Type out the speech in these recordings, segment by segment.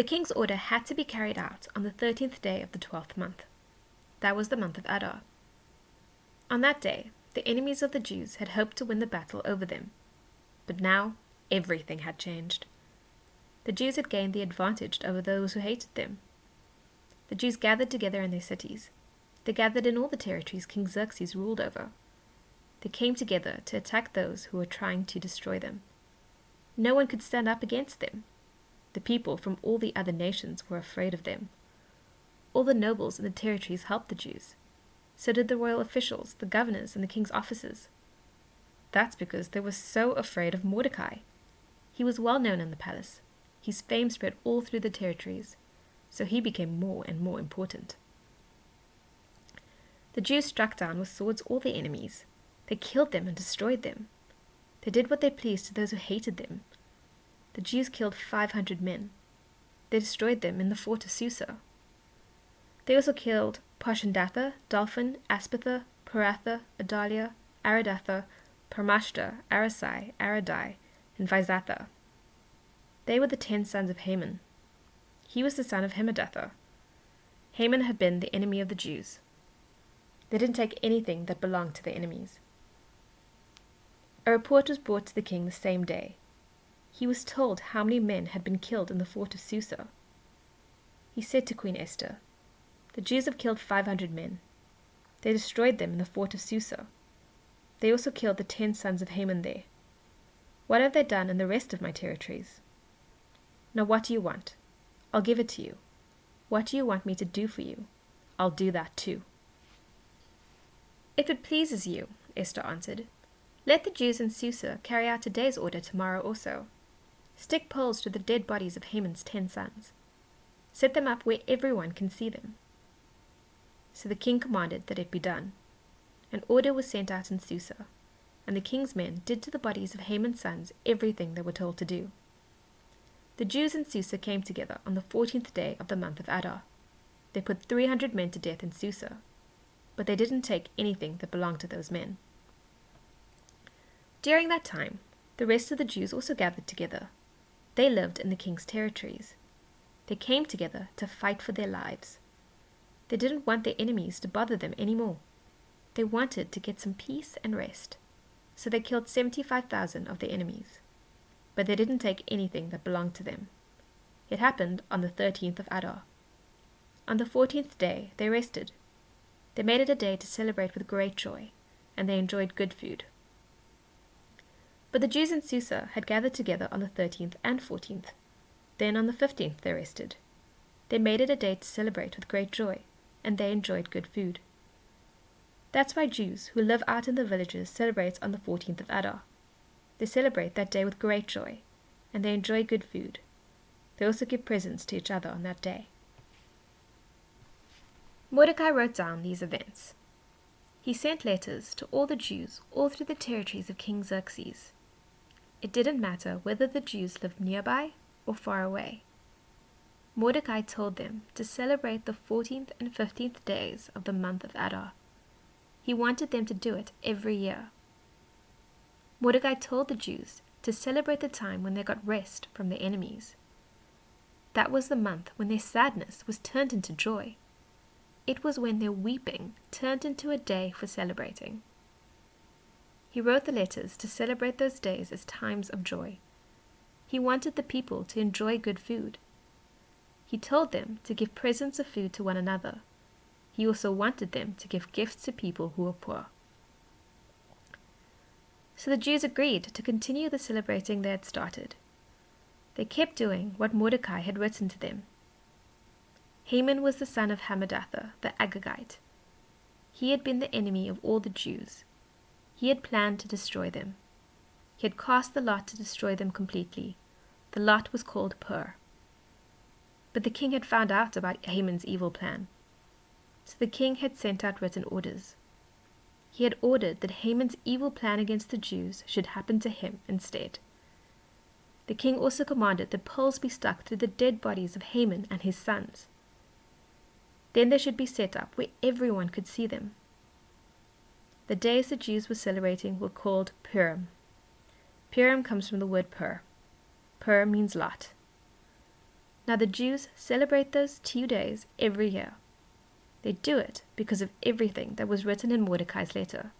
The king's order had to be carried out on the 13th day of the 12th month. That was the month of Adar. On that day, the enemies of the Jews had hoped to win the battle over them. But now, everything had changed. The Jews had gained the advantage over those who hated them. The Jews gathered together in their cities. They gathered in all the territories King Xerxes ruled over. They came together to attack those who were trying to destroy them. No one could stand up against them. The people from all the other nations were afraid of them. All the nobles in the territories helped the Jews. So did the royal officials, the governors, and the king's officers. That's because they were so afraid of Mordecai. He was well known in the palace. His fame spread all through the territories, so he became more and more important. The Jews struck down with swords all their enemies. They killed them and destroyed them. They did what they pleased to those who hated them. The Jews killed 500 men. They destroyed them in the fort of Susa. They also killed Parshandatha, Dalphon, Aspatha, Paratha, Adalia, Aradatha, Parmashta, Arasai, Aradai, and Vaizatha. They were the 10 sons of Haman. He was the son of Hammedatha. Haman had been the enemy of the Jews. They didn't take anything that belonged to their enemies. A report was brought to the king the same day. He was told how many men had been killed in the fort of Susa. He said to Queen Esther, "The Jews have killed 500 men. They destroyed them in the fort of Susa. They also killed the 10 sons of Haman there. What have they done in the rest of my territories? Now what do you want? I'll give it to you. What do you want me to do for you? I'll do that too." "If it pleases you," Esther answered, "let the Jews in Susa carry out today's order tomorrow also. Stick poles to the dead bodies of Haman's 10 sons. Set them up where everyone can see them." So the king commanded that it be done. An order was sent out in Susa, and the king's men did to the bodies of Haman's sons everything they were told to do. The Jews in Susa came together on the 14th day of the month of Adar. They put 300 men to death in Susa, but they didn't take anything that belonged to those men. During that time, the rest of the Jews also gathered together. They lived in the king's territories. They came together to fight for their lives. They didn't want their enemies to bother them anymore. They wanted to get some peace and rest. So they killed 75,000 of their enemies. But they didn't take anything that belonged to them. It happened on the 13th of Adar. On the 14th day, they rested. They made it a day to celebrate with great joy, and they enjoyed good food. But the Jews in Susa had gathered together on the 13th and 14th. Then on the 15th they rested. They made it a day to celebrate with great joy, and they enjoyed good food. That's why Jews who live out in the villages celebrate on the 14th of Adar. They celebrate that day with great joy, and they enjoy good food. They also give presents to each other on that day. Mordecai wrote down these events. He sent letters to all the Jews all through the territories of King Xerxes. It didn't matter whether the Jews lived nearby or far away. Mordecai told them to celebrate the 14th and 15th days of the month of Adar. He wanted them to do it every year. Mordecai told the Jews to celebrate the time when they got rest from their enemies. That was the month when their sadness was turned into joy. It was when their weeping turned into a day for celebrating. He wrote the letters to celebrate those days as times of joy. He wanted the people to enjoy good food. He told them to give presents of food to one another. He also wanted them to give gifts to people who were poor. So the Jews agreed to continue the celebrating they had started. They kept doing what Mordecai had written to them. Haman was the son of Hammedatha, the Agagite. He had been the enemy of all the Jews. He had planned to destroy them. He had cast the lot to destroy them completely. The lot was called Pur. But the king had found out about Haman's evil plan. So the king had sent out written orders. He had ordered that Haman's evil plan against the Jews should happen to him instead. The king also commanded that poles be stuck through the dead bodies of Haman and his sons. Then they should be set up where everyone could see them. The days the Jews were celebrating were called Purim. Purim comes from the word pur. Pur means lot. Now the Jews celebrate those 2 days every year. They do it because of everything that was written in Mordecai's letter.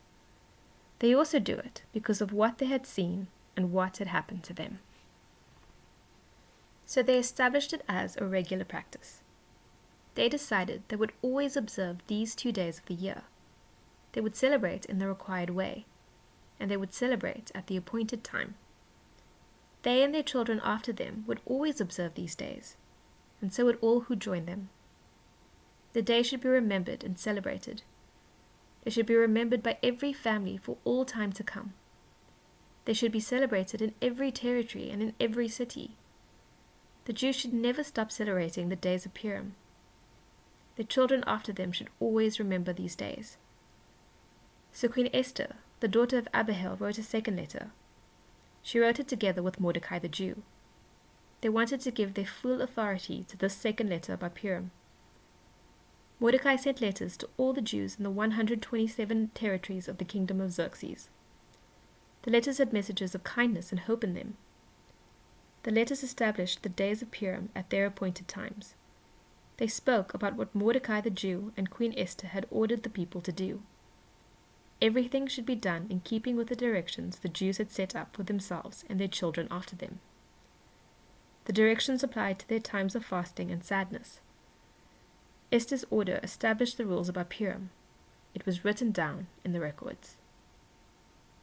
They also do it because of what they had seen and what had happened to them. So they established it as a regular practice. They decided they would always observe these 2 days of the year. They would celebrate in the required way, and they would celebrate at the appointed time. They and their children after them would always observe these days, and so would all who joined them. The day should be remembered and celebrated. They should be remembered by every family for all time to come. They should be celebrated in every territory and in every city. The Jews should never stop celebrating the days of Purim. Their children after them should always remember these days. So Queen Esther, the daughter of Abihail, wrote a second letter. She wrote it together with Mordecai the Jew. They wanted to give their full authority to this second letter by Purim. Mordecai sent letters to all the Jews in the 127 territories of the kingdom of Xerxes. The letters had messages of kindness and hope in them. The letters established the days of Purim at their appointed times. They spoke about what Mordecai the Jew and Queen Esther had ordered the people to do. Everything should be done in keeping with the directions the Jews had set up for themselves and their children after them. The directions applied to their times of fasting and sadness. Esther's order established the rules about Purim. It was written down in the records.